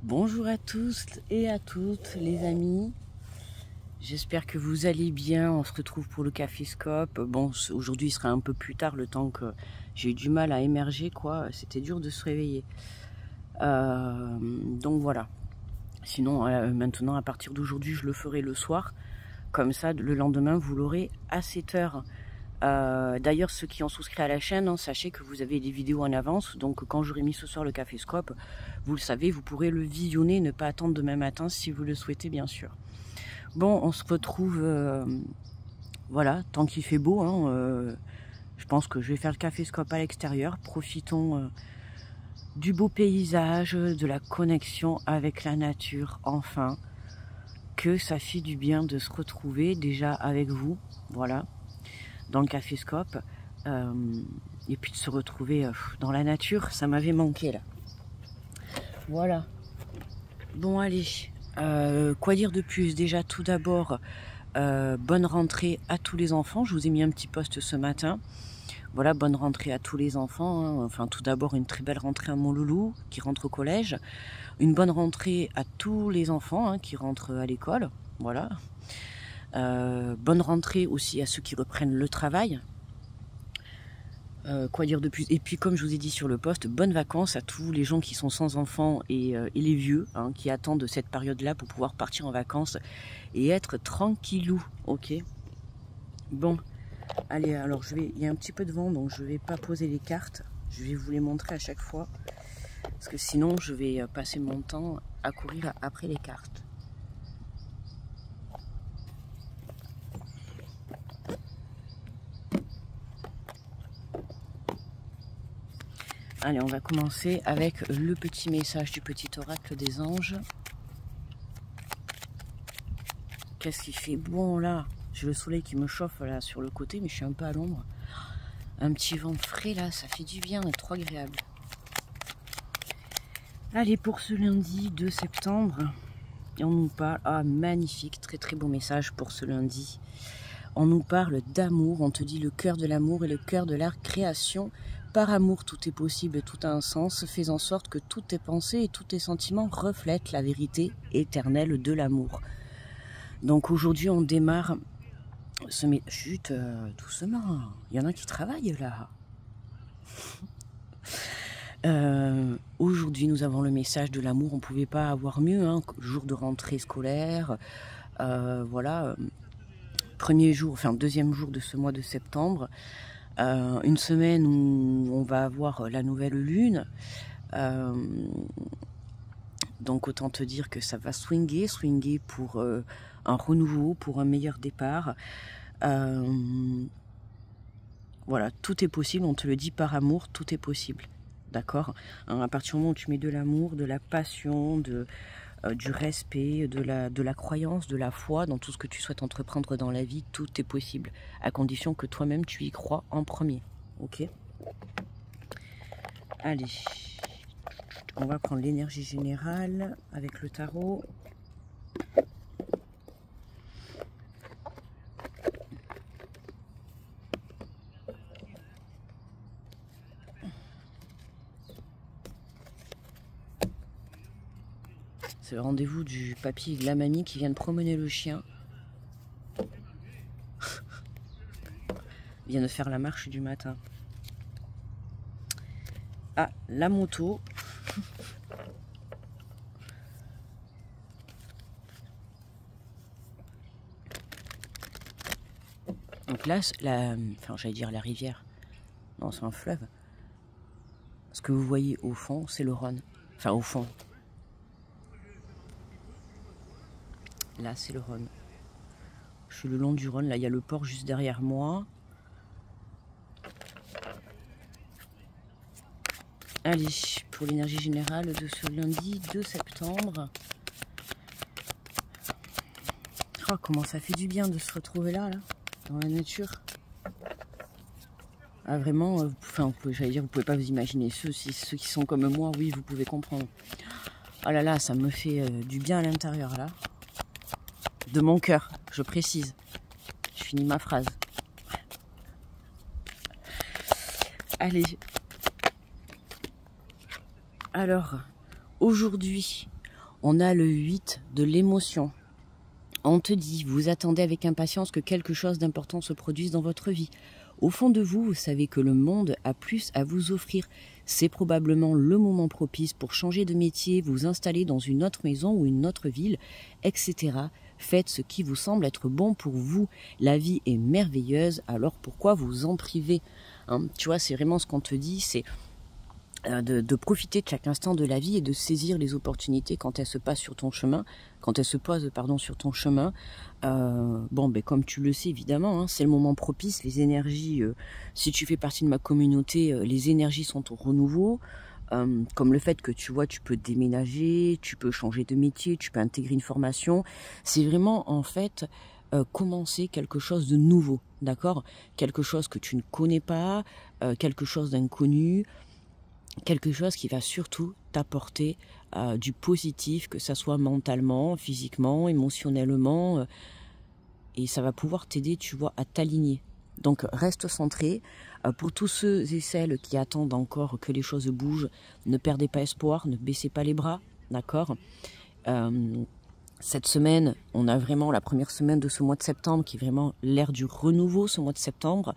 Bonjour à tous et à toutes les amis, j'espère que vous allez bien. On se retrouve pour le Caféscope. Bon, aujourd'hui il sera un peu plus tard, le temps que j'ai eu du mal à émerger, quoi. C'était dur de se réveiller. Donc voilà. Sinon, maintenant, à partir d'aujourd'hui, je le ferai le soir. Comme ça, le lendemain, vous l'aurez à 7 h. D'ailleurs, ceux qui ont souscrit à la chaîne, sachez que vous avez des vidéos en avance. Donc quand j'aurai mis ce soir le Caféscope, vous le savez, vous pourrez le visionner, ne pas attendre demain matin si vous le souhaitez, bien sûr. Bon, on se retrouve, voilà, tant qu'il fait beau. Je pense que je vais faire le Caféscope à l'extérieur. Profitons du beau paysage, de la connexion avec la nature, enfin. Que ça fait du bien de se retrouver déjà avec vous, voilà, dans le Caféscope, et puis de se retrouver dans la nature, ça m'avait manqué là. Voilà. Bon allez, quoi dire de plus? Déjà tout d'abord, bonne rentrée à tous les enfants. Je vous ai mis un petit post ce matin. Voilà, bonne rentrée à tous les enfants. Enfin, tout d'abord, une très belle rentrée à mon loulou qui rentre au collège. Une bonne rentrée à tous les enfants qui rentrent à l'école. Voilà. Bonne rentrée aussi à ceux qui reprennent le travail. Quoi dire de plus? Et puis, comme je vous ai dit sur le post, bonnes vacances à tous les gens qui sont sans enfants et les vieux qui attendent cette période-là pour pouvoir partir en vacances et être tranquillou. Ok. Bon, allez, alors il y a un petit peu de vent, donc je vais pas poser les cartes. Je vais vous les montrer à chaque fois, parce que sinon je vais passer mon temps à courir après les cartes. Allez, on va commencer avec le petit message du petit oracle des anges. Qu'est-ce qu'il fait bon là? J'ai le soleil qui me chauffe là sur le côté, mais je suis un peu à l'ombre. Un petit vent frais là, ça fait du bien, trop agréable. Allez, pour ce lundi 2 septembre, on nous parle... Ah, magnifique, très très beau message pour ce lundi. On nous parle d'amour, on te dit le cœur de l'amour et le cœur de la création. Par amour, tout est possible, tout a un sens. Fais en sorte que toutes tes pensées et tous tes sentiments reflètent la vérité éternelle de l'amour. Donc aujourd'hui, on démarre ce... Chut, doucement, il y en a qui travaillent là. Aujourd'hui, nous avons le message de l'amour. On ne pouvait pas avoir mieux, jour de rentrée scolaire. Voilà, premier jour, enfin deuxième jour de ce mois de septembre. Une semaine où on va avoir la nouvelle lune. Donc autant te dire que ça va swinger pour un renouveau, pour un meilleur départ. Voilà, tout est possible, on te le dit par amour, tout est possible. D'accord, à partir du moment où tu mets de l'amour, de la passion, du respect, de la croyance, de la foi dans tout ce que tu souhaites entreprendre dans la vie, tout est possible, à condition que toi-même tu y crois en premier. Ok? Allez, on va prendre l'énergie générale avec le tarot. C'est le rendez-vous du papy et de la mamie qui viennent promener le chien. Ils viennent de faire la marche du matin. Ah, la moto. Donc là, enfin j'allais dire la rivière. Non, c'est un fleuve. Ce que vous voyez au fond, c'est le Rhône. Enfin, au fond. Là, c'est le Rhône. Je suis le long du Rhône. Là, il y a le port juste derrière moi. Allez, pour l'énergie générale de ce lundi 2 septembre. Oh, comment ça fait du bien de se retrouver là, dans la nature. Ah, vraiment, enfin, j'allais dire, vous pouvez pas vous imaginer. Ceux qui sont comme moi, oui, vous pouvez comprendre. Oh là là, ça me fait du bien à l'intérieur, là. De mon cœur, je précise. Je finis ma phrase. Allez. Alors, aujourd'hui, On a le 8 de l'émotion. On te dit, vous attendez avec impatience que quelque chose d'important se produise dans votre vie. Au fond de vous, vous savez que le monde a plus à vous offrir. C'est probablement le moment propice pour changer de métier, vous installer dans une autre maison ou une autre ville, etc. Faites ce qui vous semble être bon pour vous. La vie est merveilleuse, alors pourquoi vous en priver, hein? Tu vois, c'est vraiment ce qu'on te dit, c'est de profiter de chaque instant de la vie et de saisir les opportunités quand elles se passent sur ton chemin, quand elles se posent sur ton chemin. Bon, ben comme tu le sais évidemment, hein, c'est le moment propice. Les énergies, si tu fais partie de ma communauté, les énergies sont au renouveau. Comme le fait que tu vois, tu peux déménager, tu peux changer de métier, tu peux intégrer une formation. C'est vraiment en fait commencer quelque chose de nouveau, d'accord? Quelque chose que tu ne connais pas, quelque chose d'inconnu. Quelque chose qui va surtout t'apporter du positif, que ça soit mentalement, physiquement, émotionnellement, et ça va pouvoir t'aider, tu vois, à t'aligner. Donc reste centré. Pour tous ceux et celles qui attendent encore que les choses bougent, ne perdez pas espoir, ne baissez pas les bras, d'accord? Cette semaine, on a vraiment la première semaine de ce mois de septembre qui est vraiment l'ère du renouveau, ce mois de septembre.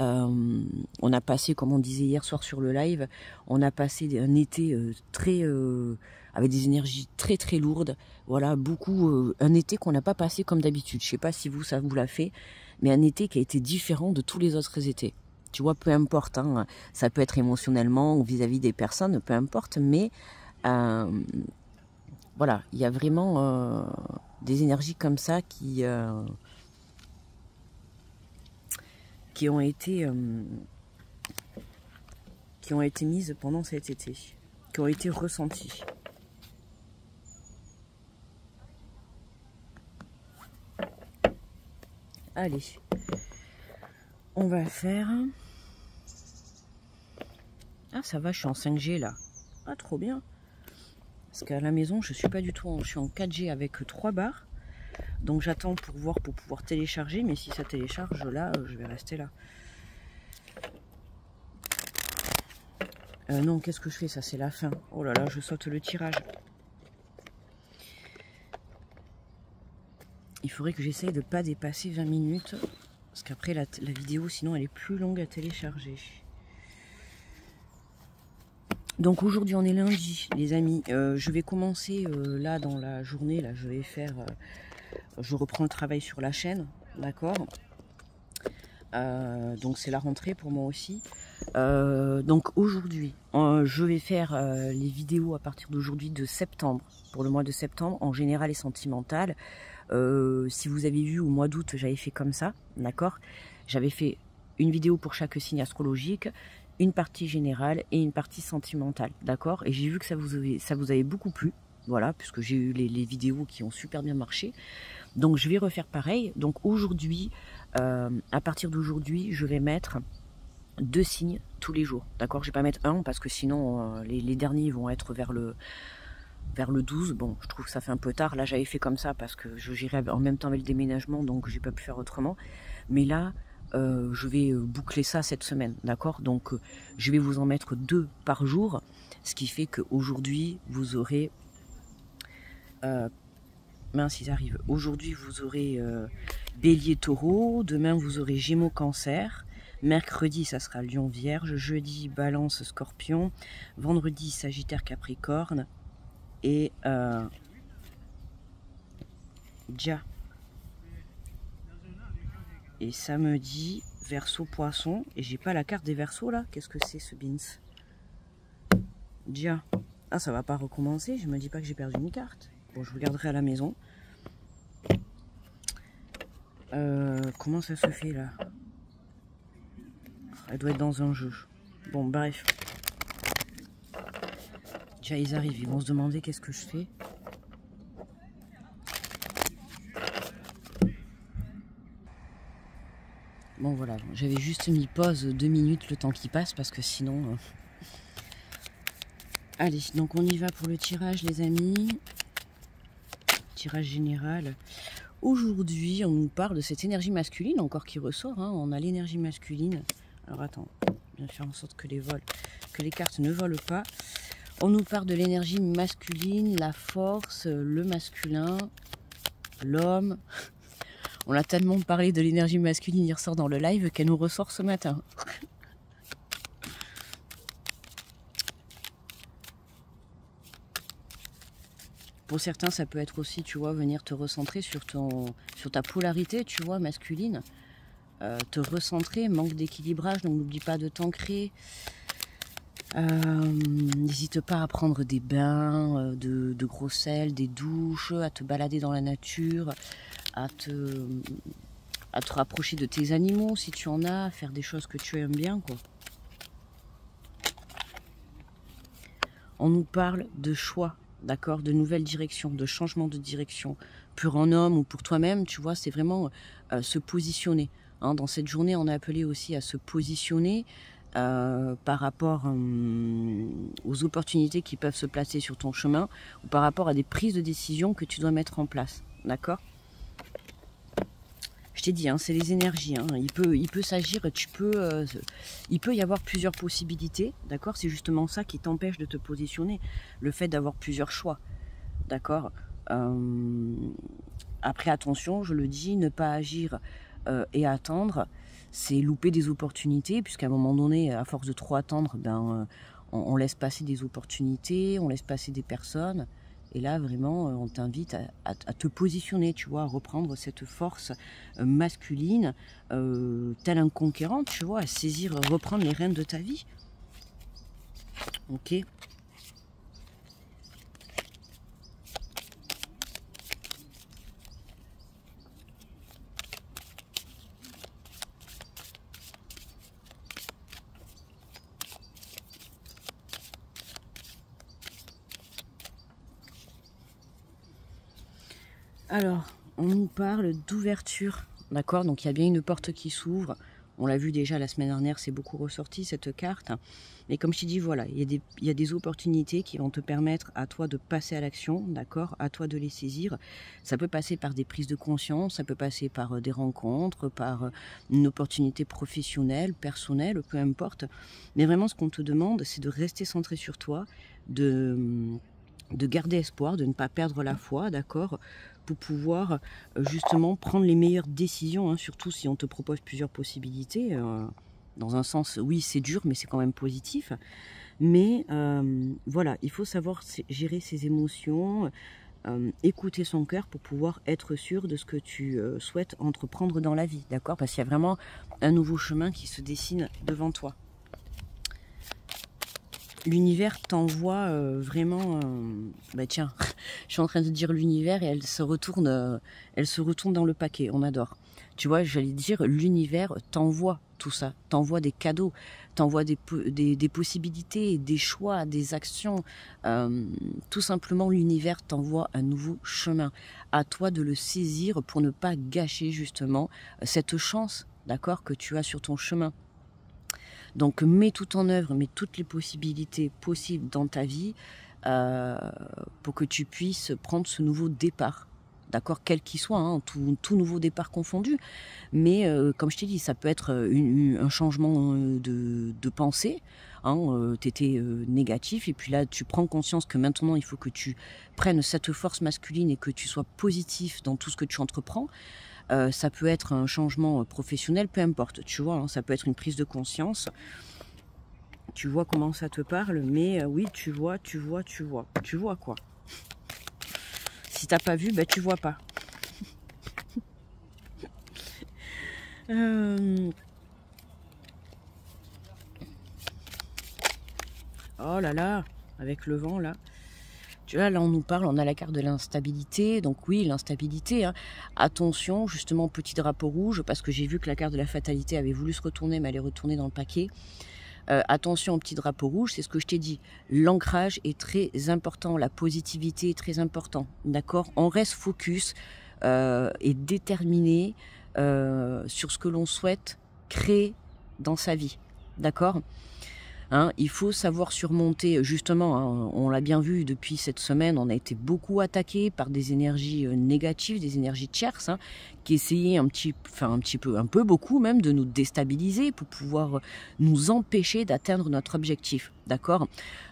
On a passé, comme on disait hier soir sur le live, on a passé un été avec des énergies très très lourdes. Voilà, un été qu'on n'a pas passé comme d'habitude. Je sais pas si ça vous l'a fait, mais un été qui a été différent de tous les autres étés. Tu vois, peu importe, hein, ça peut être émotionnellement ou vis-à-vis des personnes, peu importe, mais voilà, il y a vraiment des énergies comme ça qui ont été mises pendant cet été, qui ont été ressenties. Allez, on va faire... Ah ça va, je suis en 5G là. Ah trop bien. Parce qu'à la maison, je suis pas du tout je suis en 4G avec 3 barres. Donc j'attends pour pouvoir télécharger, mais si ça télécharge là, je vais rester là. Non, qu'est-ce que je fais? Ça c'est la fin. Oh là là, je saute le tirage. Il faudrait que j'essaye de ne pas dépasser 20 minutes. Parce qu'après la vidéo, sinon elle est plus longue à télécharger. Donc aujourd'hui on est lundi, les amis. Je vais commencer là dans la journée. Là, je vais faire... je reprends le travail sur la chaîne, d'accord? Donc c'est la rentrée pour moi aussi. Donc aujourd'hui, je vais faire les vidéos à partir d'aujourd'hui de septembre, pour le mois de septembre, en général et sentimental. Si vous avez vu au mois d'août, j'avais fait comme ça, d'accord? J'avais fait une vidéo pour chaque signe astrologique, une partie générale et une partie sentimentale, d'accord? Et j'ai vu que ça vous avait beaucoup plu, voilà, puisque j'ai eu les vidéos qui ont super bien marché. Donc je vais refaire pareil. Donc aujourd'hui, à partir d'aujourd'hui, je vais mettre 2 signes tous les jours, d'accord? Je vais pas mettre un parce que sinon les derniers vont être vers le 12. Bon, je trouve que ça fait un peu tard. Là, j'avais fait comme ça parce que je gérais en même temps avec le déménagement, donc j'ai pas pu faire autrement. Mais là, je vais boucler ça cette semaine, d'accord? Donc, je vais vous en mettre 2 par jour, ce qui fait qu'aujourd'hui, vous aurez... mince, ils arrivent. Aujourd'hui, vous aurez Bélier, Taureau. Demain, vous aurez Gémeaux, Cancer. Mercredi, ça sera Lion, Vierge. Jeudi, Balance, Scorpion. Vendredi, Sagittaire, Capricorne. Et Dia. Et samedi, Verseau, Poisson. Et j'ai pas la carte des Verseaux là. Qu'est-ce que c'est ce beans? Dia. Ah, ça va pas recommencer. Je me dis pas que j'ai perdu une carte. Bon, je regarderai à la maison. Comment ça se fait là? Elle doit être dans un jeu. Bon, bref. Déjà, ils arrivent. Ils vont se demander qu'est-ce que je fais. Bon, voilà. J'avais juste mis pause 2 minutes le temps qui passe parce que sinon... Allez, donc on y va pour le tirage, les amis. Tirage général. Aujourd'hui, on nous parle de cette énergie masculine encore qui ressort. Hein. On a l'énergie masculine. Alors attends, bien faire en sorte que les cartes ne volent pas. On nous parle de l'énergie masculine, la force, le masculin, l'homme. On a tellement parlé de l'énergie masculine hier soir dans le live qu'elle nous ressort ce matin. Pour certains, ça peut être aussi, tu vois, venir te recentrer sur ta polarité, tu vois, masculine. Te recentrer, manque d'équilibrage, donc n'oublie pas de t'ancrer. N'hésite pas à prendre des bains de gros sel, des douches, à te balader dans la nature, à te rapprocher de tes animaux si tu en as, à faire des choses que tu aimes bien, quoi. On nous parle de choix, d'accord, de nouvelles directions, de changement de direction, pour un homme ou pour toi-même, tu vois, c'est vraiment se positionner. Hein. Dans cette journée, on est appelé aussi à se positionner par rapport aux opportunités qui peuvent se placer sur ton chemin ou par rapport à des prises de décision que tu dois mettre en place, d'accord? Je t'ai dit, hein, c'est les énergies. Hein. Il peut s'agir, il peut y avoir plusieurs possibilités, d'accord? C'est justement ça qui t'empêche de te positionner, le fait d'avoir plusieurs choix, d'accord? Après, attention, je le dis, ne pas agir et attendre, c'est louper des opportunités, puisqu'à un moment donné, à force de trop attendre, on laisse passer des opportunités, on laisse passer des personnes. Et là, vraiment, on t'invite à te positionner, tu vois, à reprendre cette force masculine, tel un conquérant, tu vois, à saisir, reprendre les rênes de ta vie. Ok. Alors, on nous parle d'ouverture, d'accord? Donc, il y a bien une porte qui s'ouvre. On l'a vu déjà la semaine dernière, c'est beaucoup ressorti cette carte. Mais comme je t'ai dit, voilà, il y a des opportunités qui vont te permettre à toi de passer à l'action, d'accord? À toi de les saisir. Ça peut passer par des prises de conscience, ça peut passer par des rencontres, par une opportunité professionnelle, personnelle, peu importe. Mais vraiment, ce qu'on te demande, c'est de rester centré sur toi, de garder espoir, de ne pas perdre la foi, d'accord, pour pouvoir justement prendre les meilleures décisions, hein, surtout si on te propose plusieurs possibilités. Dans un sens, oui, c'est dur, mais c'est quand même positif. Mais voilà, il faut savoir gérer ses émotions, écouter son cœur pour pouvoir être sûr de ce que tu souhaites entreprendre dans la vie, d'accord? Parce qu'il y a vraiment un nouveau chemin qui se dessine devant toi. L'univers t'envoie vraiment... bah tiens, je suis en train de dire l'univers et elle se retourne dans le paquet, on adore. Tu vois, j'allais dire, l'univers t'envoie tout ça, t'envoie des cadeaux, t'envoie des possibilités, des choix, des actions. Tout simplement, l'univers t'envoie un nouveau chemin. À toi de le saisir pour ne pas gâcher justement cette chance, d'accord, que tu as sur ton chemin. Donc mets tout en œuvre, mets toutes les possibilités possibles dans ta vie pour que tu puisses prendre ce nouveau départ. D'accord, quel qu'il soit, hein, tout nouveau départ confondu. Mais comme je t'ai dit, ça peut être un changement de pensée. Hein, tu étais négatif et puis là tu prends conscience que maintenant il faut que tu prennes cette force masculine et que tu sois positif dans tout ce que tu entreprends. Ça peut être un changement professionnel, peu importe, tu vois, hein, ça peut être une prise de conscience. Tu vois comment ça te parle, mais oui, tu vois quoi. Si t'as pas vu, bah tu vois pas. Oh là là, avec le vent là. Tu vois, là on nous parle, on a la carte de l'instabilité, donc oui, l'instabilité, hein. Attention, justement, petit drapeau rouge, parce que j'ai vu que la carte de la fatalité avait voulu se retourner, mais elle est retournée dans le paquet. Attention au petit drapeau rouge, c'est ce que je t'ai dit. L'ancrage est très important, la positivité est très important, d'accord? On reste focus et déterminé sur ce que l'on souhaite créer dans sa vie, d'accord? Hein, il faut savoir surmonter, justement, hein, on l'a bien vu depuis cette semaine, on a été beaucoup attaqué par des énergies négatives, des énergies tierces, hein, qui essayaient un peu beaucoup même, de nous déstabiliser pour pouvoir nous empêcher d'atteindre notre objectif, d'accord?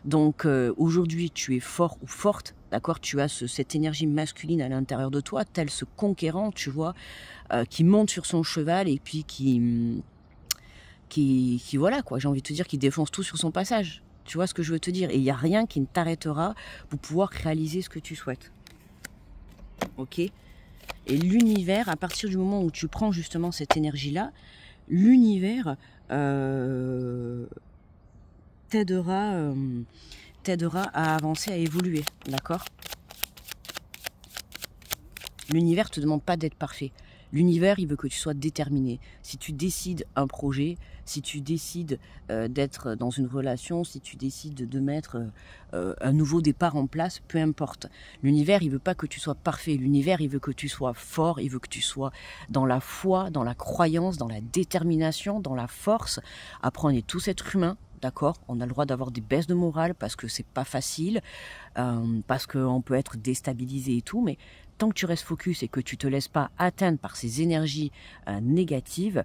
Donc aujourd'hui, tu es fort ou forte, d'accord? Tu as cette énergie masculine à l'intérieur de toi, tel ce conquérant, tu vois, qui monte sur son cheval et puis qui voilà quoi, j'ai envie de te dire, qui défonce tout sur son passage. Tu vois ce que je veux te dire? Et il n'y a rien qui ne t'arrêtera pour pouvoir réaliser ce que tu souhaites. Ok? Et l'univers, à partir du moment où tu prends justement cette énergie-là, l'univers t'aidera à avancer, à évoluer. D'accord? L'univers ne te demande pas d'être parfait. L'univers, il veut que tu sois déterminé. Si tu décides un projet, si tu décides d'être dans une relation, si tu décides de mettre un nouveau départ en place, peu importe. L'univers, il veut pas que tu sois parfait. L'univers, il veut que tu sois fort. Il veut que tu sois dans la foi, dans la croyance, dans la détermination, dans la force. Après, on est tous êtres humains. D'accord, on a le droit d'avoir des baisses de morale parce que c'est pas facile, parce qu'on peut être déstabilisé et tout, mais tant que tu restes focus et que tu te laisses pas atteindre par ces énergies négatives,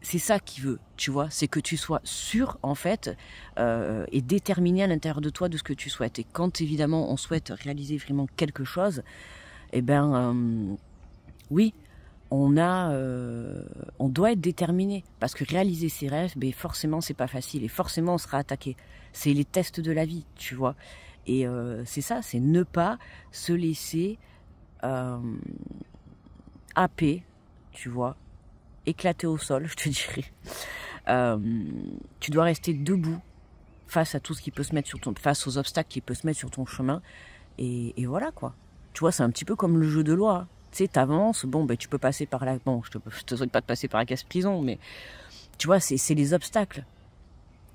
c'est ça qu'il veut, tu vois, c'est que tu sois sûr en fait et déterminé à l'intérieur de toi de ce que tu souhaites. Et quand évidemment on souhaite réaliser vraiment quelque chose, eh ben oui. On doit être déterminé parce que réaliser ses rêves, ben forcément c'est pas facile et forcément on sera attaqué. C'est les tests de la vie, tu vois. Et c'est ça, c'est ne pas se laisser happer, tu vois, éclater au sol, je te dirais. Tu dois rester debout face à tout ce qui peut se mettre face aux obstacles qui peuvent se mettre sur ton chemin. Et voilà quoi. Tu vois, c'est un petit peu comme le jeu de loi. Hein. Tu sais, t'avances, bon, ben, tu peux passer par la... Bon, je te souhaite pas de passer par la casse-prison, mais tu vois, c'est les obstacles.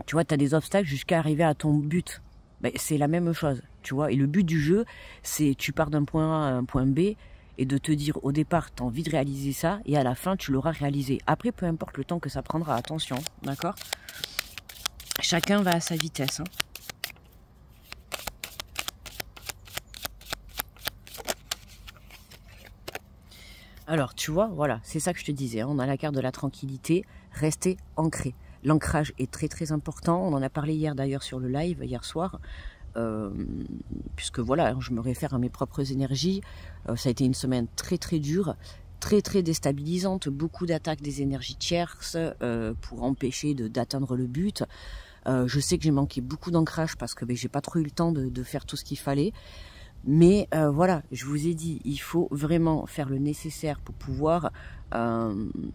Tu vois, t'as des obstacles jusqu'à arriver à ton but. Ben, c'est la même chose, tu vois. Et le but du jeu, c'est tu pars d'un point A à un point B et de te dire au départ, t'as envie de réaliser ça et à la fin, tu l'auras réalisé. Après, peu importe le temps que ça prendra, attention, d'accord? Chacun va à sa vitesse, hein. Alors, tu vois, voilà, c'est ça que je te disais. Hein, on a la carte de la tranquillité. Rester ancré. L'ancrage est très très important. On en a parlé hier d'ailleurs sur le live, hier soir. Puisque voilà, je me réfère à mes propres énergies. Ça a été une semaine très très dure, très très déstabilisante. Beaucoup d'attaques des énergies tierces pour empêcher d'atteindre le but. Je sais que j'ai manqué beaucoup d'ancrage parce que j'ai pas trop eu le temps de faire tout ce qu'il fallait. Mais voilà, je vous ai dit, il faut vraiment faire le nécessaire pour pouvoir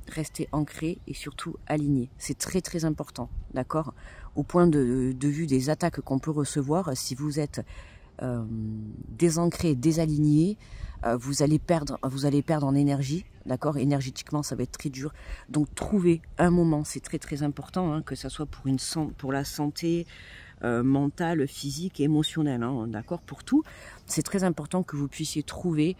rester ancré et surtout aligné. C'est très très important, d'accord? Au point de vue des attaques qu'on peut recevoir, si vous êtes désancré, désaligné, vous allez perdre en énergie, d'accord? Énergétiquement, ça va être très dur. Donc trouvez un moment, c'est très très important, hein, que ça soit pour la santé, mentale, physique et émotionnelle, hein, d'accord, pour tout. C'est très important que vous puissiez trouver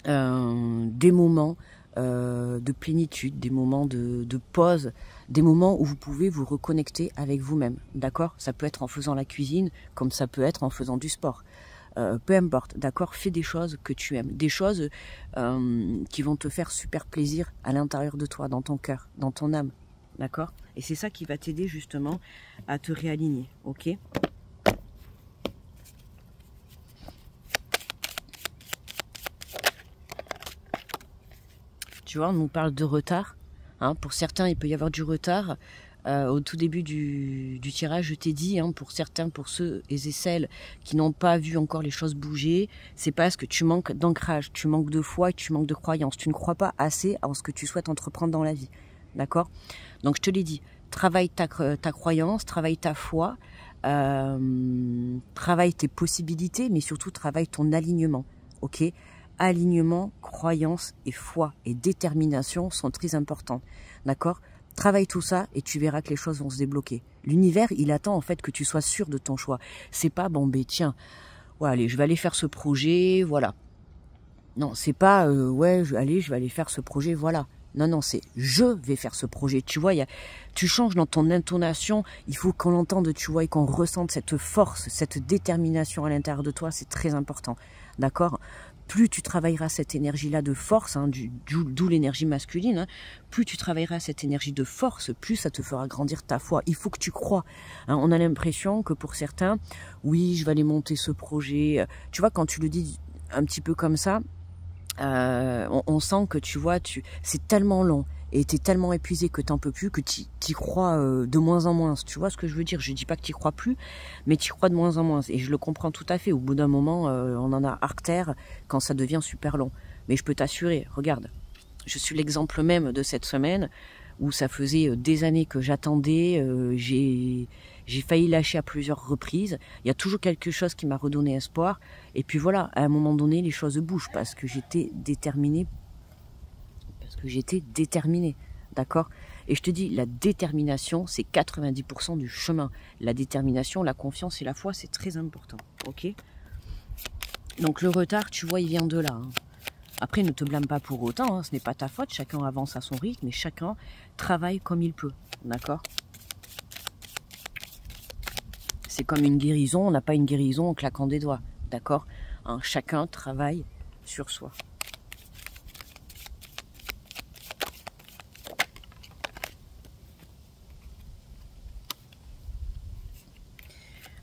des moments de plénitude, des moments de pause, des moments où vous pouvez vous reconnecter avec vous-même, d'accord? Ça peut être en faisant la cuisine, comme ça peut être en faisant du sport. Peu importe, d'accord? Fais des choses que tu aimes, des choses qui vont te faire super plaisir à l'intérieur de toi, dans ton cœur, dans ton âme, d'accord? Et c'est ça qui va t'aider justement à te réaligner, ok? Tu vois, on nous parle de retard. Hein, pour certains, il peut y avoir du retard. Au tout début du tirage, je t'ai dit, hein, pour certains, pour ceux et celles qui n'ont pas vu encore les choses bouger, c'est parce que tu manques d'ancrage, tu manques de foi et tu manques de croyance. Tu ne crois pas assez en ce que tu souhaites entreprendre dans la vie. D'accord? Donc, je te l'ai dit, travaille ta croyance, travaille ta foi, travaille tes possibilités, mais surtout travaille ton alignement. Ok? Alignement, croyance et foi et détermination sont très importants. D'accord? Travaille tout ça et tu verras que les choses vont se débloquer. L'univers, il attend en fait que tu sois sûr de ton choix. C'est pas, bon, ben tiens, ouais, allez, je vais aller faire ce projet, voilà. Non, c'est pas, ouais, allez, je vais aller faire ce projet, voilà. Non, non, c'est je vais faire ce projet. Tu vois, tu changes dans ton intonation. Il faut qu'on l'entende, tu vois, et qu'on ressente cette force, cette détermination à l'intérieur de toi. C'est très important. D'accord? Plus tu travailleras cette énergie-là de force, hein, d'où l'énergie masculine, hein, plus tu travailleras cette énergie de force, plus ça te fera grandir ta foi. Il faut que tu crois. Hein, on a l'impression que pour certains, oui, je vais aller monter ce projet. Tu vois, quand tu le dis un petit peu comme ça, on sent que tu vois, c'est tellement long et t'es tellement épuisé que t'en peux plus, que t'y crois de moins en moins. Tu vois ce que je veux dire? Je dis pas que t'y crois plus, mais t'y crois de moins en moins. Et je le comprends tout à fait. Au bout d'un moment, on en a artère quand ça devient super long. Mais je peux t'assurer, regarde, je suis l'exemple même de cette semaine où ça faisait des années que j'attendais, j'ai failli lâcher à plusieurs reprises. Il y a toujours quelque chose qui m'a redonné espoir. Et puis voilà, à un moment donné, les choses bougent parce que j'étais déterminée. D'accord? Et je te dis, la détermination, c'est 90% du chemin. La détermination, la confiance et la foi, c'est très important. Ok? Donc le retard, tu vois, il vient de là. Hein. Après, ne te blâme pas pour autant, hein, ce n'est pas ta faute, chacun avance à son rythme et chacun travaille comme il peut, d'accord? C'est comme une guérison, on n'a pas une guérison en claquant des doigts, d'accord? Hein, chacun travaille sur soi.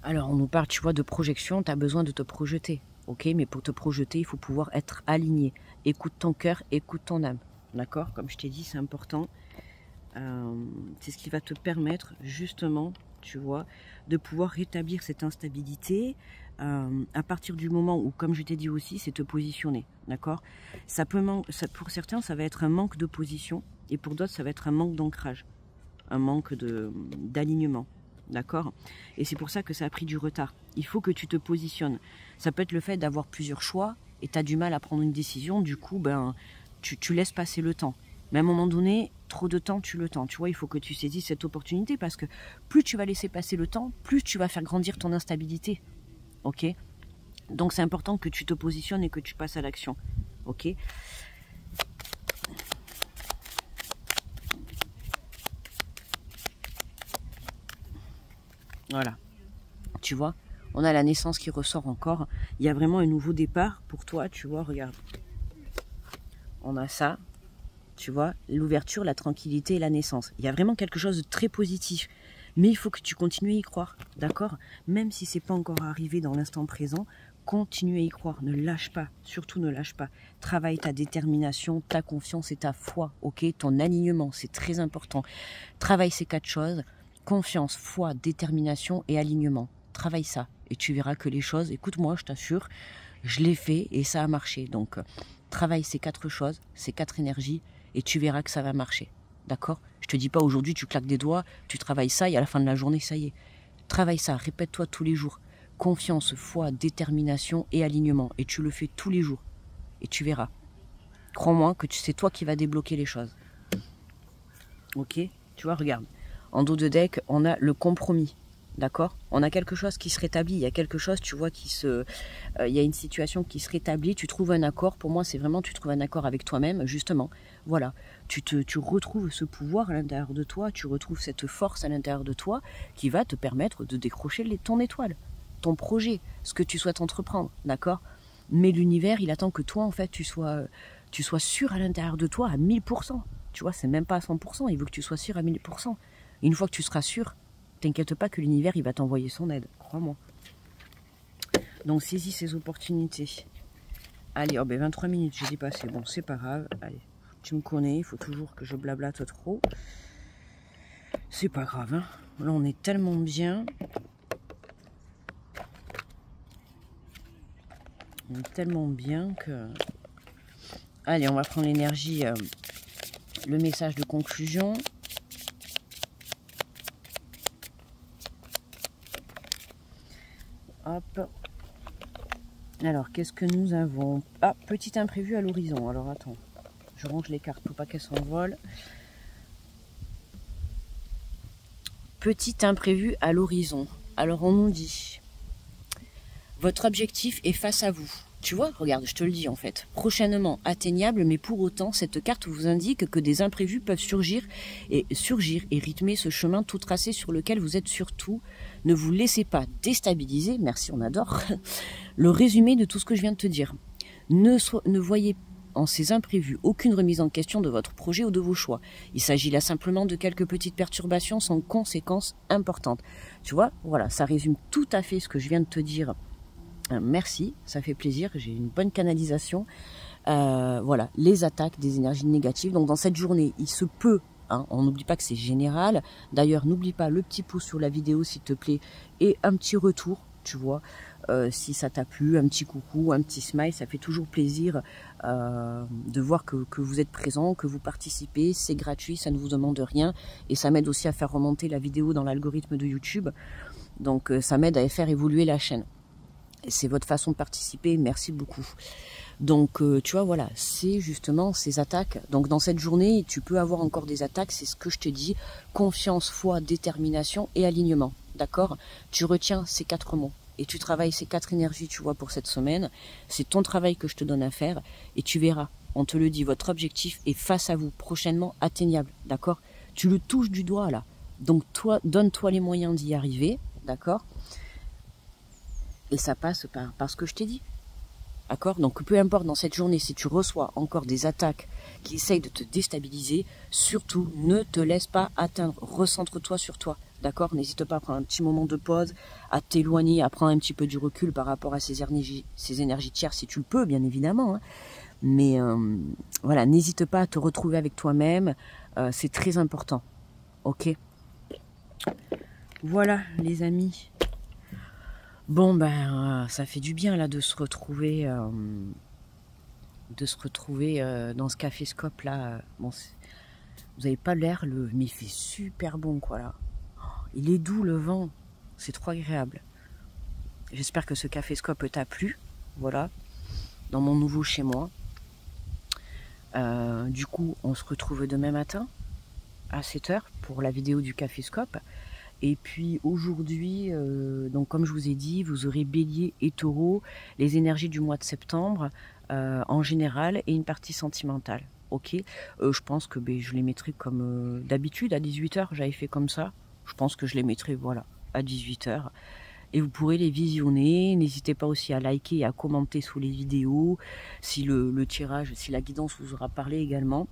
Alors, on nous parle, tu vois, de projection, tu as besoin de te projeter, ok? Mais pour te projeter, il faut pouvoir être aligné. Écoute ton cœur, écoute ton âme, d'accord? Comme je t'ai dit, c'est important. C'est ce qui va te permettre, justement, tu vois, de pouvoir rétablir cette instabilité à partir du moment où, comme je t'ai dit aussi, c'est te positionner, d'accord? Pour certains, ça va être un manque de position, et pour d'autres, ça va être un manque d'ancrage, un manque d'alignement. D'accord? Et c'est pour ça que ça a pris du retard. Il faut que tu te positionnes. Ça peut être le fait d'avoir plusieurs choix et tu as du mal à prendre une décision. Du coup, ben, tu laisses passer le temps. Mais à un moment donné, trop de temps, tu le temps. Tu vois, il faut que tu saisisses cette opportunité parce que plus tu vas laisser passer le temps, plus tu vas faire grandir ton instabilité. Ok? Donc c'est important que tu te positionnes et que tu passes à l'action. Ok? Voilà, tu vois, on a la naissance qui ressort encore. Il y a vraiment un nouveau départ pour toi, tu vois, regarde. On a ça, tu vois, l'ouverture, la tranquillité et la naissance. Il y a vraiment quelque chose de très positif. Mais il faut que tu continues à y croire, d'accord? Même si c'est pas encore arrivé dans l'instant présent, continue à y croire. Ne lâche pas, surtout ne lâche pas. Travaille ta détermination, ta confiance et ta foi, ok? Ton alignement, c'est très important. Travaille ces 4 choses. Confiance, foi, détermination et alignement. Travaille ça et tu verras que les choses, écoute-moi, je t'assure, je l'ai fait et ça a marché. Donc, travaille ces 4 choses, ces 4 énergies et tu verras que ça va marcher. D'accord? Je te dis pas aujourd'hui, tu claques des doigts, tu travailles ça et à la fin de la journée, ça y est. Travaille ça, répète-toi tous les jours. Confiance, foi, détermination et alignement. Et tu le fais tous les jours. Et tu verras. Crois-moi que c'est toi qui vas débloquer les choses. Ok? Tu vois, regarde. En dos de deck, on a le compromis, d'accord? On a quelque chose qui se rétablit, il y a quelque chose, tu vois, il y a une situation qui se rétablit, tu trouves un accord. Pour moi, c'est vraiment, tu trouves un accord avec toi-même, justement. Voilà, tu retrouves ce pouvoir à l'intérieur de toi, tu retrouves cette force à l'intérieur de toi qui va te permettre de décrocher ton étoile, ton projet, ce que tu souhaites entreprendre, d'accord? Mais l'univers, il attend que toi, en fait, tu sois sûr à l'intérieur de toi à 1000%. Tu vois, c'est même pas à 100%, il veut que tu sois sûr à 1000%. Une fois que tu seras sûr, t'inquiète pas que l'univers, il va t'envoyer son aide, crois-moi. Donc saisis ces opportunités. Allez, oh ben 23 minutes, j'ai dépassé. Bon, c'est pas grave. Allez, tu me connais, il faut toujours que je blablate trop. C'est pas grave, hein. Là, on est tellement bien. On est tellement bien que... Allez, on va prendre l'énergie, le message de conclusion. Hop. Alors, qu'est-ce que nous avons? Ah, petit imprévu à l'horizon. Alors, attends. Je range les cartes pour pas qu'elles s'envolent. Petit imprévu à l'horizon. Alors, on nous dit... Votre objectif est face à vous. Tu vois, regarde, je te le dis en fait. Prochainement atteignable, mais pour autant, cette carte vous indique que des imprévus peuvent surgir et rythmer ce chemin tout tracé sur lequel vous êtes. Surtout, ne vous laissez pas déstabiliser, merci, on adore, le résumé de tout ce que je viens de te dire. Ne voyez en ces imprévus aucune remise en question de votre projet ou de vos choix. Il s'agit là simplement de quelques petites perturbations sans conséquences importantes. Tu vois, voilà, ça résume tout à fait ce que je viens de te dire. Merci, ça fait plaisir, j'ai une bonne canalisation. Voilà, les attaques des énergies négatives. Donc dans cette journée, il se peut, hein, on n'oublie pas que c'est général. D'ailleurs, n'oublie pas le petit pouce sur la vidéo s'il te plaît et un petit retour, tu vois, si ça t'a plu, un petit coucou, un petit smile, ça fait toujours plaisir de voir que vous êtes présent, que vous participez. C'est gratuit, ça ne vous demande rien et ça m'aide aussi à faire remonter la vidéo dans l'algorithme de YouTube. Donc ça m'aide à faire évoluer la chaîne. C'est votre façon de participer, merci beaucoup. Donc tu vois, voilà, c'est justement ces attaques. Donc dans cette journée, tu peux avoir encore des attaques, c'est ce que je te dis. Confiance, foi, détermination et alignement, d'accord? Tu retiens ces 4 mots et tu travailles ces 4 énergies, tu vois, pour cette semaine. C'est ton travail que je te donne à faire et tu verras, on te le dit, votre objectif est face à vous, prochainement atteignable, d'accord? Tu le touches du doigt là. Donc toi, donne-toi les moyens d'y arriver, d'accord? Et ça passe par ce que je t'ai dit. D'accord? Donc peu importe dans cette journée, si tu reçois encore des attaques qui essayent de te déstabiliser, surtout ne te laisse pas atteindre. Recentre-toi sur toi. D'accord? N'hésite pas à prendre un petit moment de pause, à t'éloigner, à prendre un petit peu du recul par rapport à ces énergies tierces, si tu le peux, bien évidemment. Hein. Mais voilà, n'hésite pas à te retrouver avec toi-même. C'est très important. Ok? Voilà, les amis. Bon, ben, ça fait du bien, là, de se retrouver dans ce café-scope, là. Bon, vous n'avez pas l'air, mais il fait super bon, quoi, là. Il est doux, le vent. C'est trop agréable. J'espère que ce café-scope t'a plu. Voilà. Dans mon nouveau chez moi. Du coup, on se retrouve demain matin, à 7 h, pour la vidéo du café-scope. Et puis aujourd'hui, donc comme je vous ai dit, vous aurez Bélier et Taureau, les énergies du mois de septembre en général et une partie sentimentale. Ok, je pense que je les mettrai comme d'habitude à 18 h. J'avais fait comme ça. Je pense que je les mettrai, voilà, à 18 h. Et vous pourrez les visionner. N'hésitez pas aussi à liker et à commenter sous les vidéos si le tirage, si la guidance vous aura parlé également.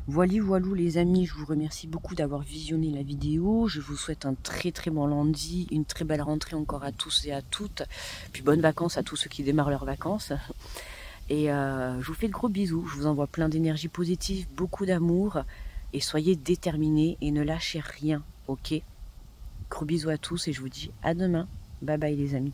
Voilà les amis, je vous remercie beaucoup d'avoir visionné la vidéo. Je vous souhaite un très très bon lundi, une très belle rentrée encore à tous et à toutes. Puis bonnes vacances à tous ceux qui démarrent leurs vacances. Et je vous fais de gros bisous. Je vous envoie plein d'énergie positive, beaucoup d'amour. Et soyez déterminés et ne lâchez rien, ok? Gros bisous à tous et je vous dis à demain. Bye bye les amis.